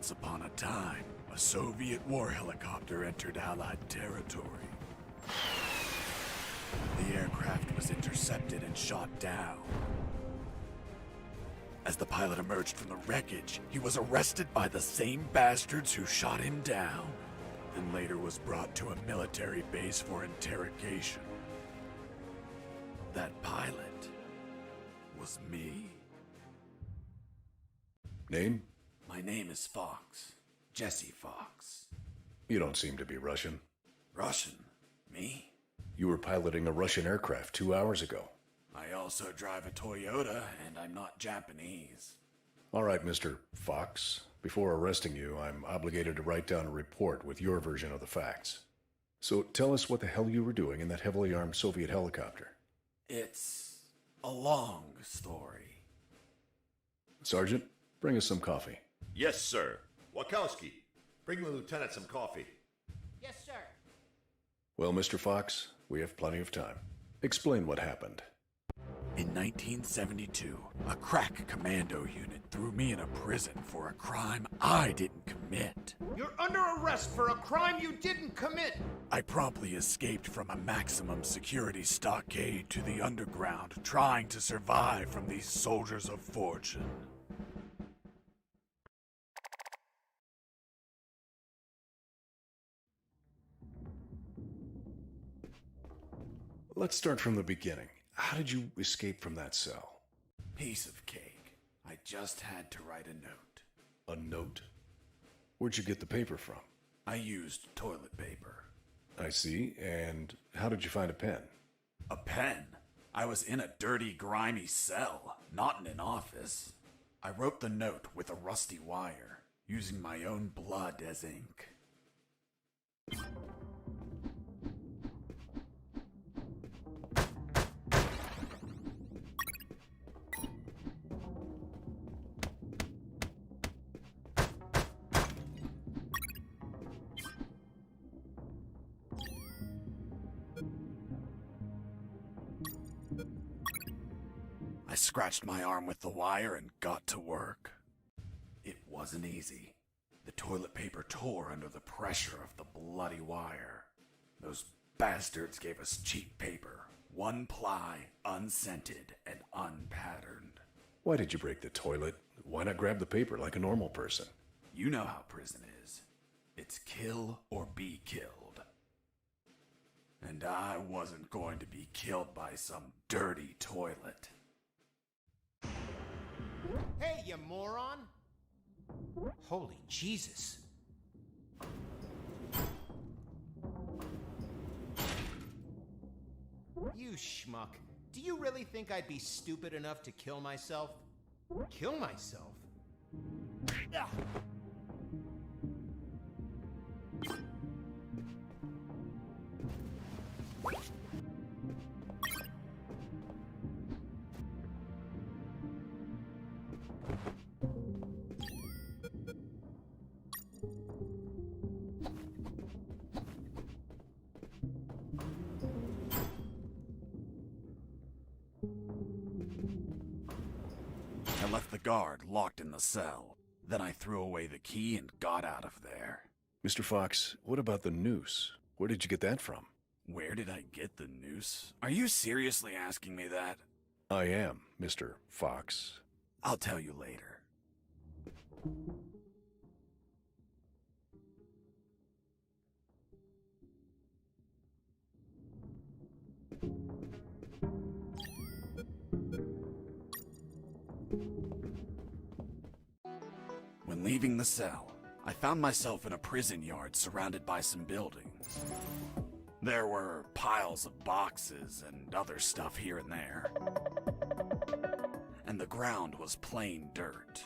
Once upon a time, a Soviet war helicopter entered Allied territory. The aircraft was intercepted and shot down. As the pilot emerged from the wreckage, he was arrested by the same bastards who shot him down, and later was brought to a military base for interrogation. That pilot was me. Name? My name is Fox. Jesse Fox. You don't seem to be Russian. Russian? Me? You were piloting a Russian aircraft 2 hours ago. I also drive a Toyota, and I'm not Japanese. All right, Mr. Fox. Before arresting you, I'm obligated to write down a report with your version of the facts. So tell us what the hell you were doing in that heavily armed Soviet helicopter. It's a long story. Sergeant, bring us some coffee. Yes, sir. Wachowski, bring the lieutenant some coffee. Yes, sir. Well, Mr. Fox, we have plenty of time. Explain what happened. In 1972, a crack commando unit threw me in a prison for a crime I didn't commit. You're under arrest for a crime you didn't commit. I promptly escaped from a maximum security stockade to the underground, trying to survive from these soldiers of fortune. Let's start from the beginning. How did you escape from that cell? Piece of cake. I just had to write a note. A note? Where'd you get the paper from? I used toilet paper. I see. And how did you find a pen? A pen? I was in a dirty, grimy cell, not in an office. I wrote the note with a rusty wire, using my own blood as ink. I scratched my arm with the wire and got to work. It wasn't easy. The toilet paper tore under the pressure of the bloody wire. Those bastards gave us cheap paper, one ply, unscented, and unpatterned. Why did you break the toilet? Why not grab the paper like a normal person? You know how prison is. It's kill or be killed. And I wasn't going to be killed by some dirty toilet. Hey, you moron! Holy Jesus. You schmuck. Do you really think I'd be stupid enough to kill myself? Kill myself? Ugh. I left the guard locked in the cell. Then I threw away the key and got out of there. Mr. Fox, what about the noose? Where did you get that from? Where did I get the noose? Are you seriously asking me that? I am, Mr. Fox. I'll tell you later. When leaving the cell, I found myself in a prison yard surrounded by some buildings. There were piles of boxes and other stuff here and there. And the ground was plain dirt.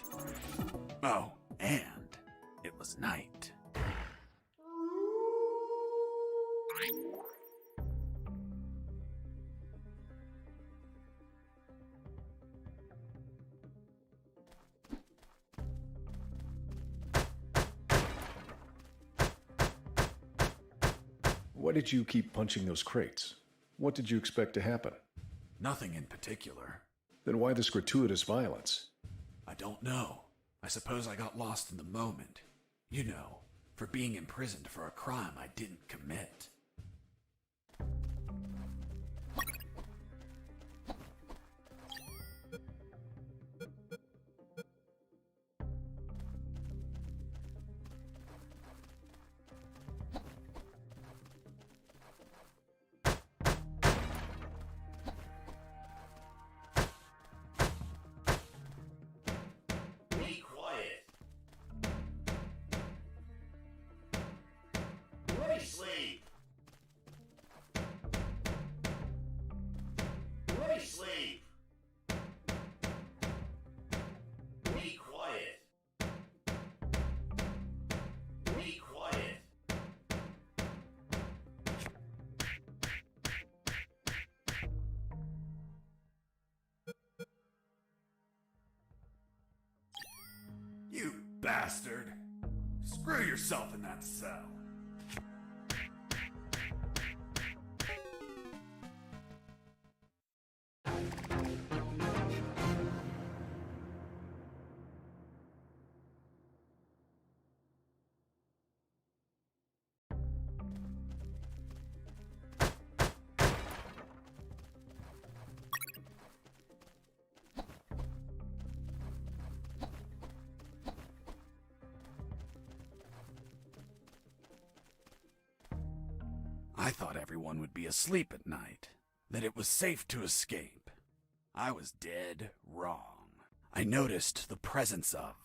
Oh, and it was night. Why did you keep punching those crates? What did you expect to happen? Nothing in particular. Then why this gratuitous violence? I don't know. I suppose I got lost in the moment. You know, for being imprisoned for a crime I didn't commit. Be quiet. Bloody slave. Bloody slave. Be quiet. Be quiet. You bastard! Screw yourself in that cell. I thought everyone would be asleep at night, that it was safe to escape. I was dead wrong. I noticed the presence of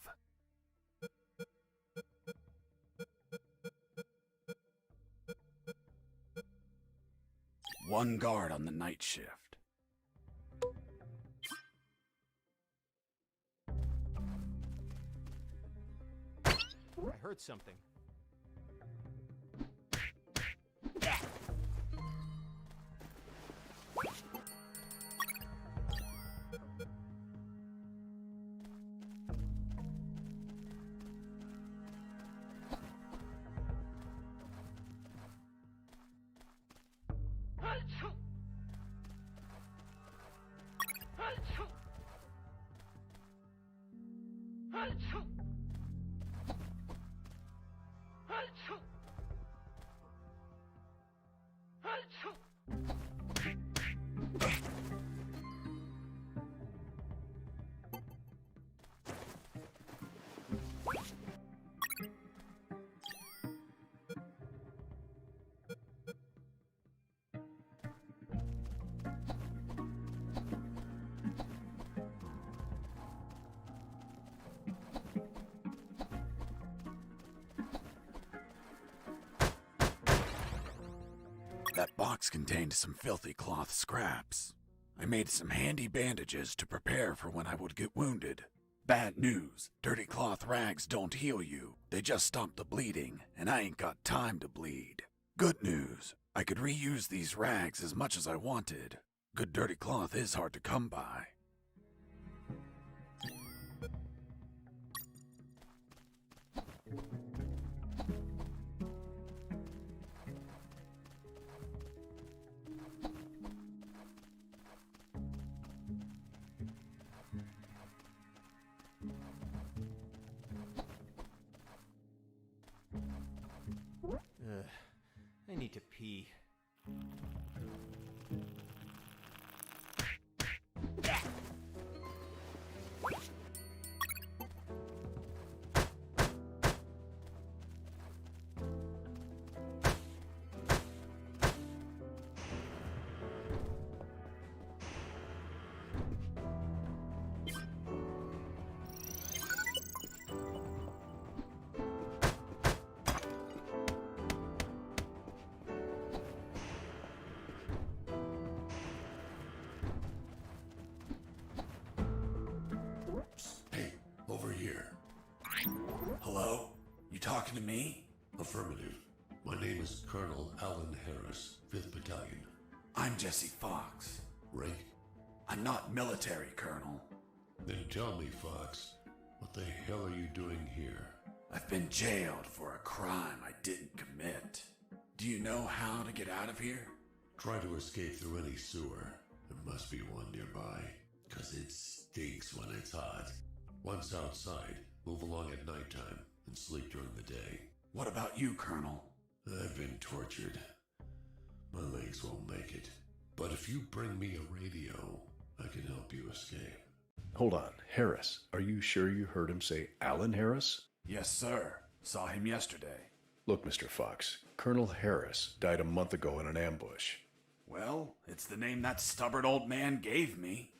one guard on the night shift. I heard something. That box contained some filthy cloth scraps. I made some handy bandages to prepare for when I would get wounded. Bad news, dirty cloth rags don't heal you. They just stop the bleeding, and I ain't got time to bleed. Good news, I could reuse these rags as much as I wanted. Good dirty cloth is hard to come by. I need to pee. Hey, over here. Hello? You talking to me? Affirmative. My name is Colonel Alan Harris, 5th Battalion. I'm Jesse Fox. Rank? I'm not military, Colonel. Then tell me, Fox, what the hell are you doing here? I've been jailed for a crime I didn't commit. Do you know how to get out of here? Try to escape through any sewer. There must be one nearby, 'cause it stinks when it's hot. Once outside, Move along at nighttime and sleep during the day. What about you, Colonel? I've been tortured. My legs won't make it. But if you bring me a radio, I can help you escape. Hold on, Harris. Are you sure you heard him say Alan Harris? Yes, sir. Saw him yesterday. Look, Mr. Fox, Colonel Harris died a month ago in an ambush. Well, it's the name that stubborn old man gave me.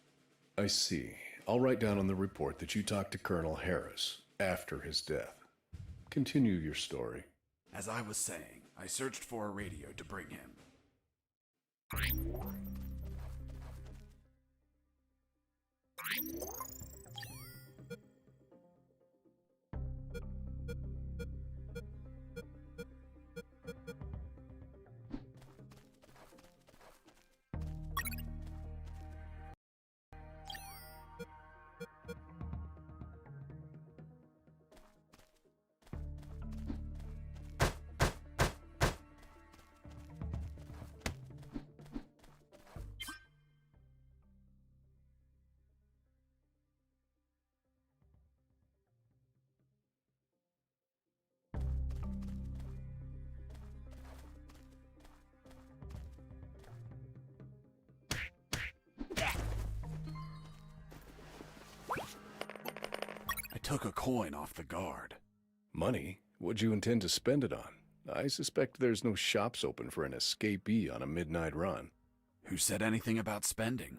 I see. I'll write down on the report that you talked to Colonel Harris after his death. Continue your story. As I was saying, I searched for a radio to bring him. I took a coin off the guard. Money? What'd you intend to spend it on? I suspect there's no shops open for an escapee on a midnight run. Who said anything about spending?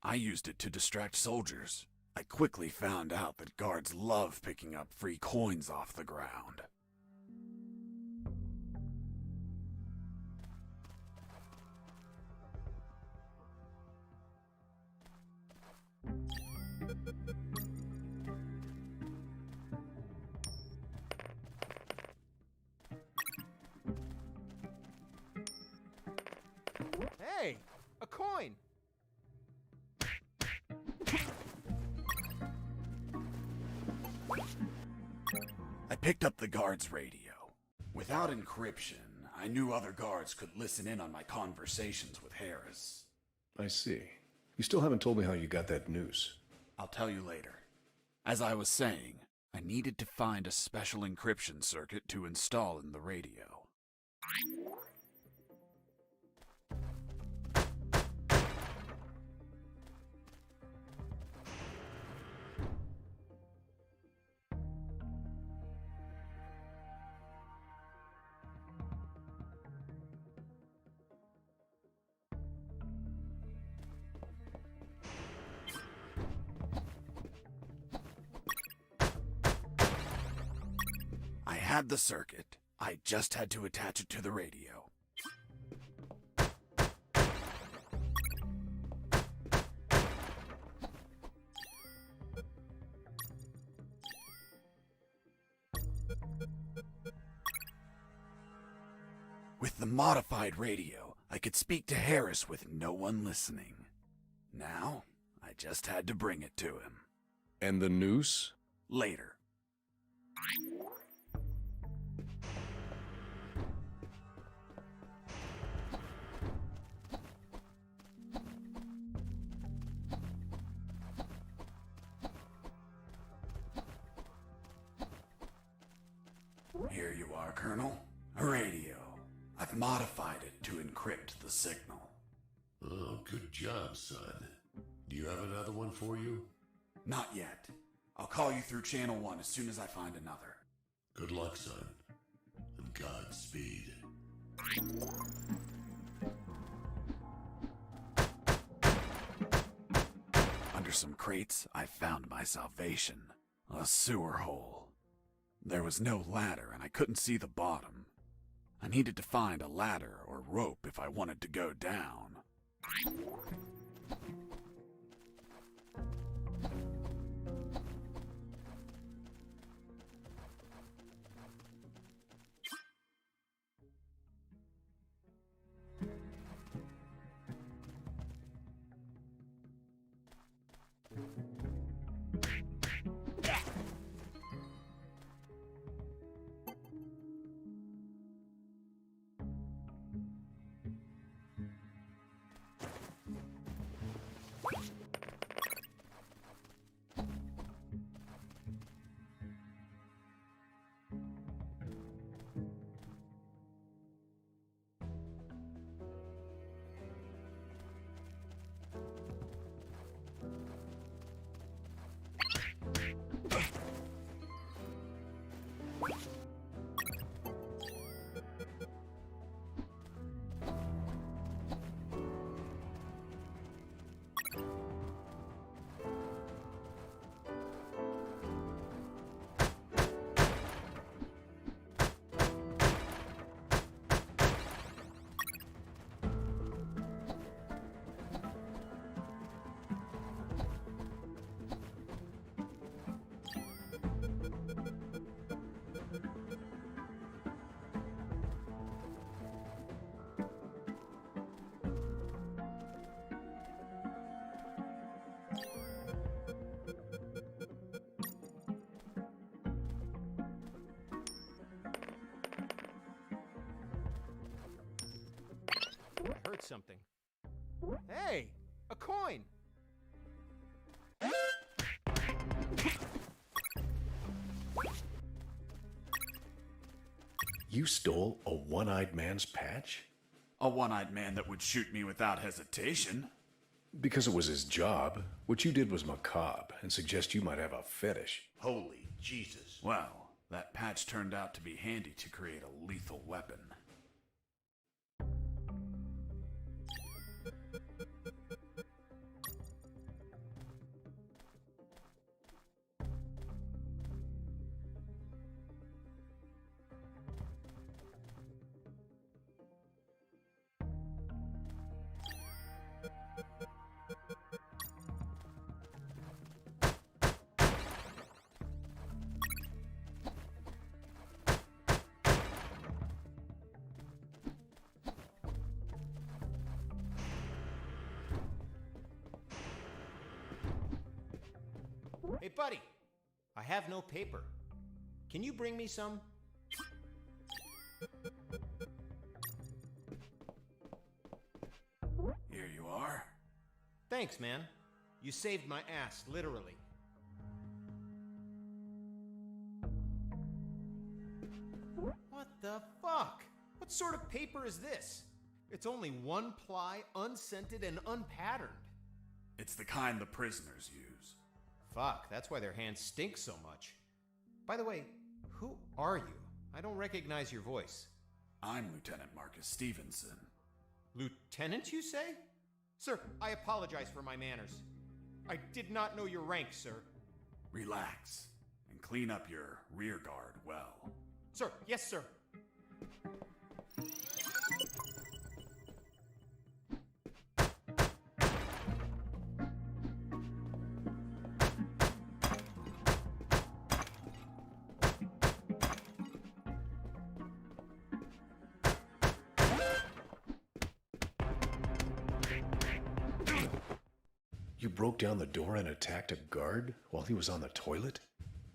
I used it to distract soldiers. I quickly found out that guards love picking up free coins off the ground. Hey, a coin! I picked up the guard's radio. Without encryption, I knew other guards could listen in on my conversations with Harris. I see. You still haven't told me how you got that noose. I'll tell you later. As I was saying, I needed to find a special encryption circuit to install in the radio. I had the circuit. I just had to attach it to the radio. With the modified radio, I could speak to Harris with no one listening. Now, I just had to bring it to him. And the noose? Later. Here you are, Colonel. A radio. I've modified it to encrypt the signal. Oh, good job, son. Do you have another one for you? Not yet. I'll call you through Channel 1 as soon as I find another. Good luck, son. And Godspeed. Under some crates, I found my salvation. A sewer hole. There was no ladder and I couldn't see the bottom. I needed to find a ladder or rope if I wanted to go down. something. Hey, a coin! You stole a one-eyed man's patch? A one-eyed man that would shoot me without hesitation. Because it was his job. What you did was macabre and suggest you might have a fetish. Holy Jesus. Well, that patch turned out to be handy to create a lethal weapon. Hey, buddy, I have no paper. Can you bring me some? Here you are. Thanks, man. You saved my ass, literally. What the fuck? What sort of paper is this? It's only one ply, unscented, and unpatterned. It's the kind the prisoners use. Fuck, that's why their hands stink so much. By the way, who are you? I don't recognize your voice. I'm Lieutenant Marcus Stevenson. Lieutenant, you say? Sir, I apologize for my manners. I did not know your rank, sir. Relax and clean up your rear guard well. Sir, yes, sir. You broke down the door and attacked a guard while he was on the toilet?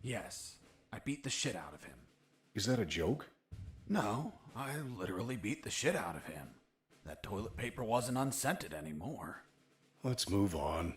Yes, I beat the shit out of him. Is that a joke? No, I literally beat the shit out of him. That toilet paper wasn't unscented anymore. Let's move on.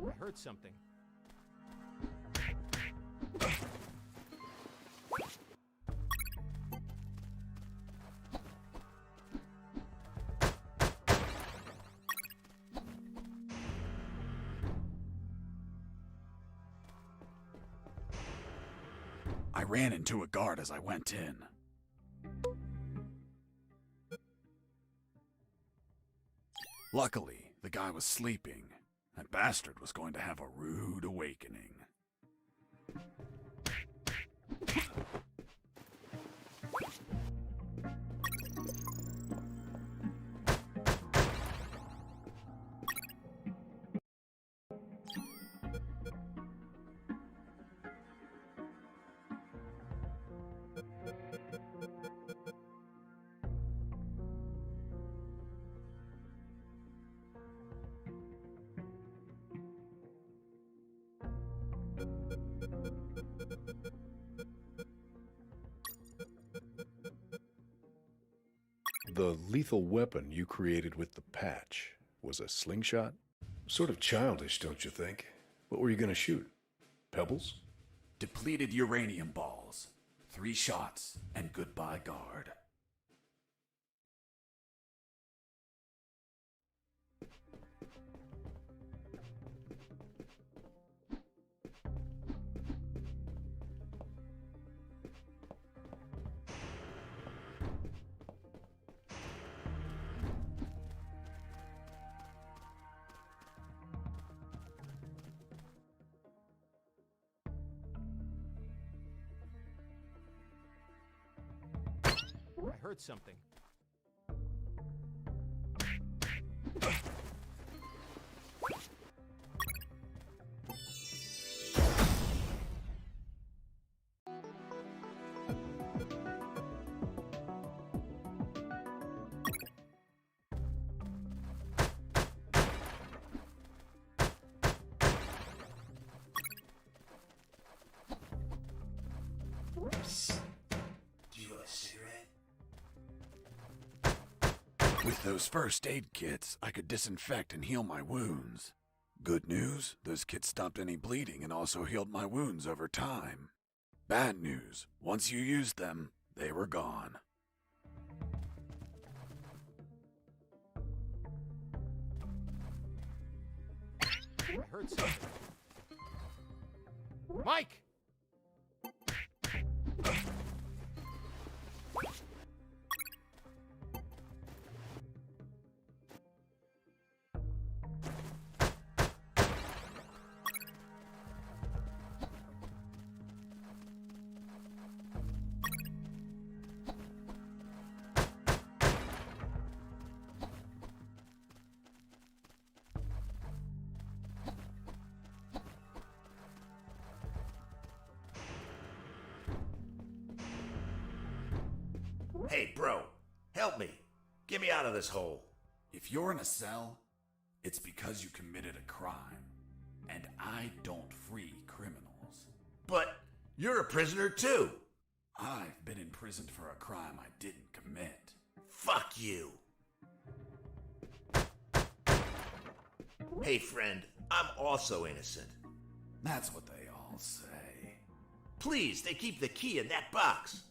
I heard something. I ran into a guard as I went in. Luckily, the guy was sleeping. That bastard was going to have a rude awakening. The lethal weapon you created with the patch was a slingshot? Sort of childish, don't you think? What were you going to shoot? Pebbles? Depleted uranium balls. 3 shots, and goodbye, guard. heard something. Do you want a cigarette? With those first aid kits, I could disinfect and heal my wounds. Good news, those kits stopped any bleeding and also healed my wounds over time. Bad news, once you used them, they were gone. I heard something. Mike! Hey, bro, help me. Get me out of this hole. If you're in a cell, it's because you committed a crime. And I don't free criminals. But you're a prisoner too. I've been imprisoned for a crime I didn't commit. Fuck you. Hey, friend, I'm also innocent. That's what they all say. Please, they keep the key in that box.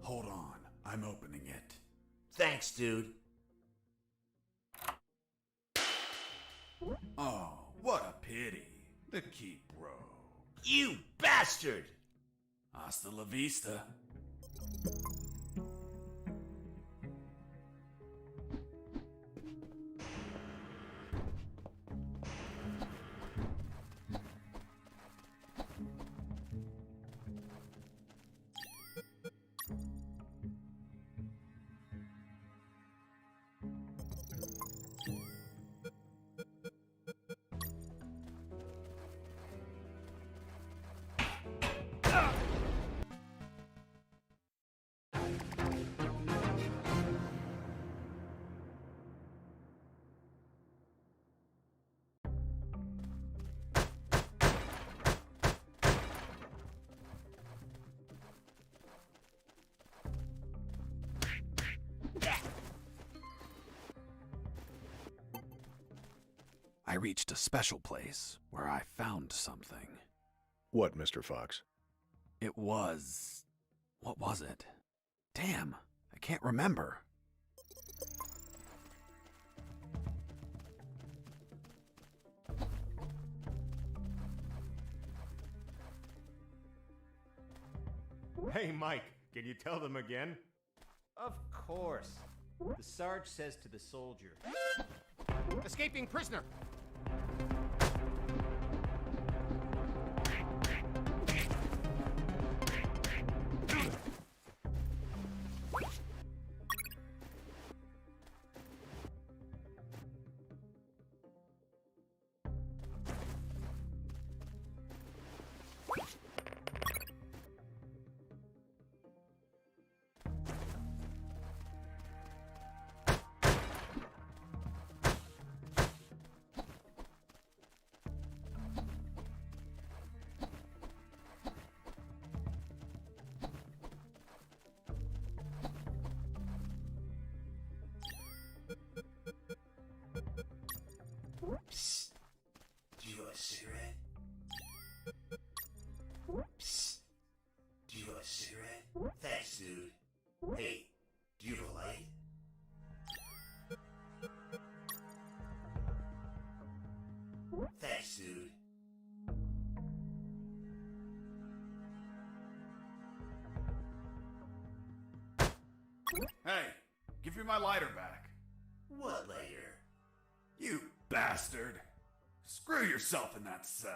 Hold on, I'm opening it. Thanks, dude. Oh, what a pity. The key broke. You bastard! Hasta la vista. I reached a special place where I found something. What, Mr. Fox? It was... what was it? Damn, I can't remember. Hey, Mike, can you tell them again? Of course. The Sarge says to the soldier, "Escaping prisoner!" Hey, give me my lighter back. What later? You bastard. Screw yourself in that cell.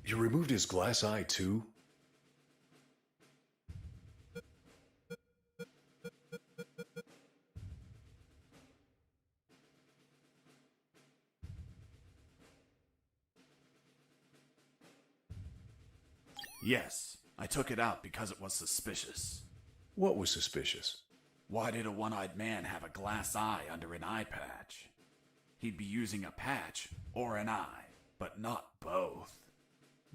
You removed his glass eye, too? Yes, I took it out because it was suspicious. What was suspicious? Why did a one-eyed man have a glass eye under an eye patch? He'd be using a patch or an eye, but not both.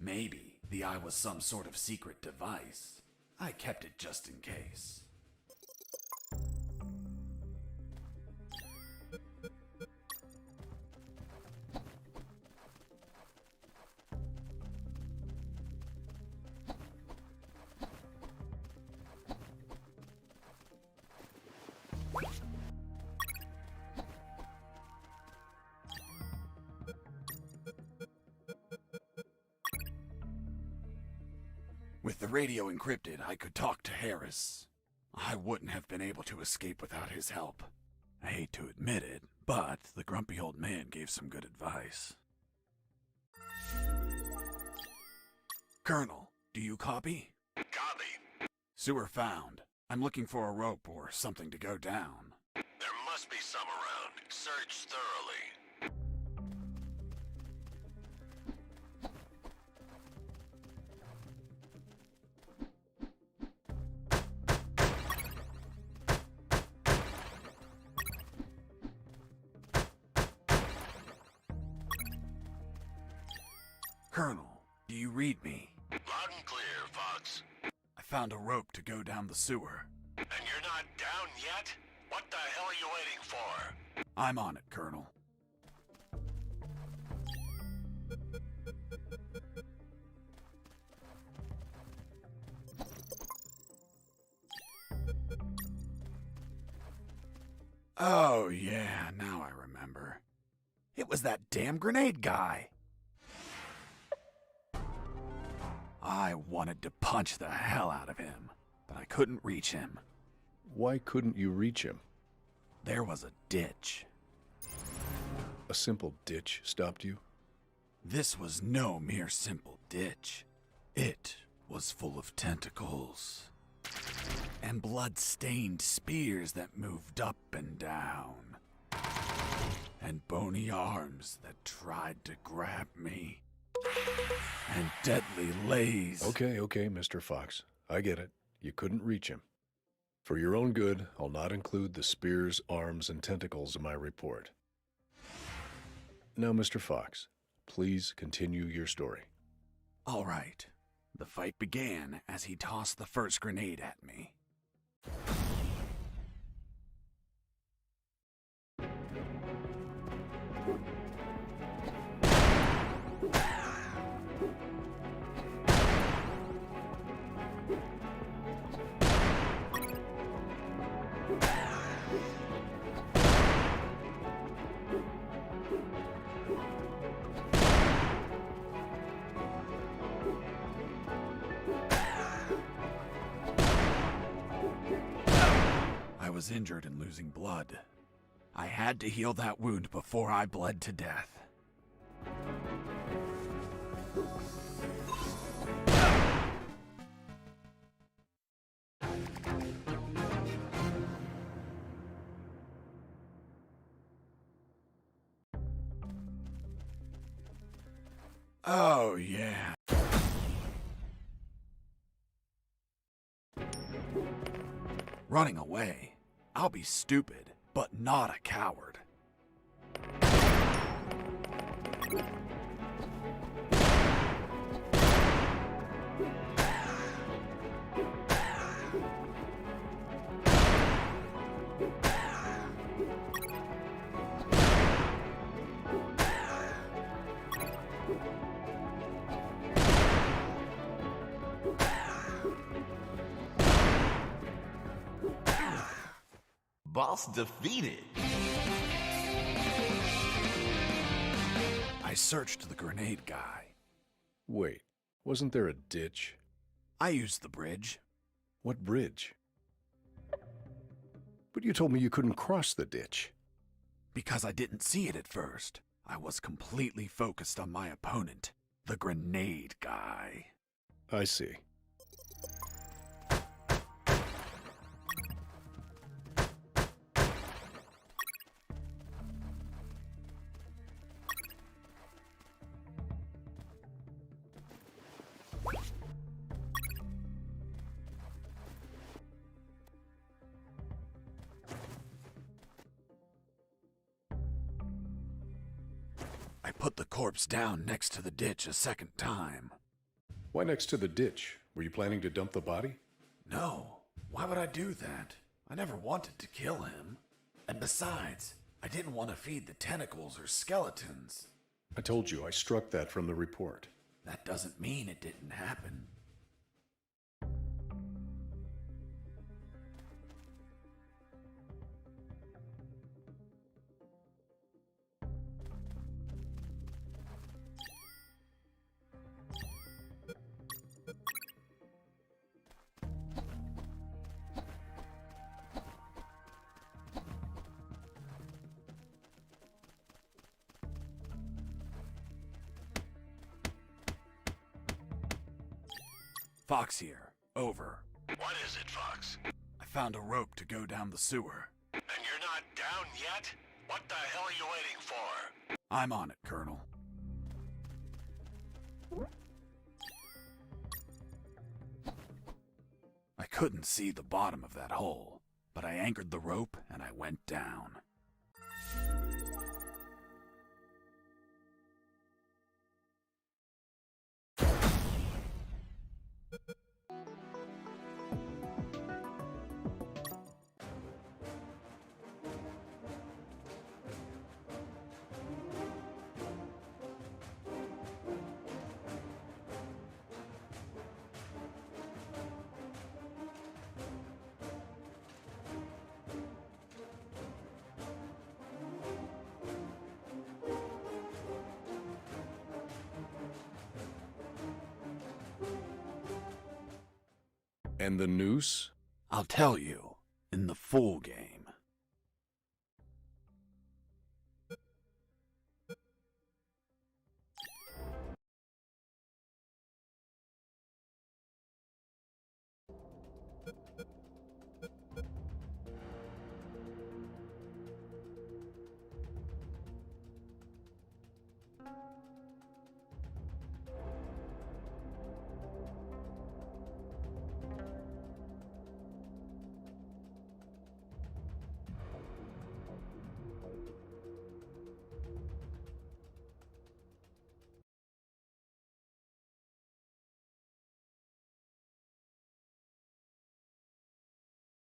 Maybe the eye was some sort of secret device. I kept it just in case. With the radio encrypted, I could talk to Harris. I wouldn't have been able to escape without his help. I hate to admit it, but the grumpy old man gave some good advice. Colonel, do you copy? Copy. Sewer found. I'm looking for a rope or something to go down. There must be some around. Search thoroughly. Colonel, do you read me? Loud and clear, Fox. I found a rope to go down the sewer. And you're not down yet? What the hell are you waiting for? I'm on it, Colonel. Oh, yeah, now I remember. It was that damn grenade guy. I wanted to punch the hell out of him, but I couldn't reach him. Why couldn't you reach him? There was a ditch. A simple ditch stopped you? This was no mere simple ditch. It was full of tentacles and blood-stained spears that moved up and down, and bony arms that tried to grab me, and deadly lays. Okay, Mr. Fox. I get it. You couldn't reach him. For your own good, I'll not include the spears, arms, and tentacles in my report. Now, Mr. Fox, please continue your story. All right. The fight began as he tossed the first grenade at me. I was injured and losing blood. I had to heal that wound before I bled to death. Oh, yeah. Running away. I'll be stupid, but not a coward. Boss defeated. I searched the grenade guy. Wait, wasn't there a ditch? I used the bridge. What bridge? But you told me you couldn't cross the ditch. Because I didn't see it at first. I was completely focused on my opponent, the grenade guy. I see. I put the corpse down next to the ditch a second time. Why next to the ditch? Were you planning to dump the body? No, why would I do that? I never wanted to kill him. And besides, I didn't want to feed the tentacles or skeletons. I told you I struck that from the report. That doesn't mean it didn't happen. Fox here. Over. What is it, Fox? I found a rope to go down the sewer. And you're not down yet? What the hell are you waiting for? I'm on it, Colonel. I couldn't see the bottom of that hole, but I anchored the rope and I went down. And the noose? I'll tell you in the full game.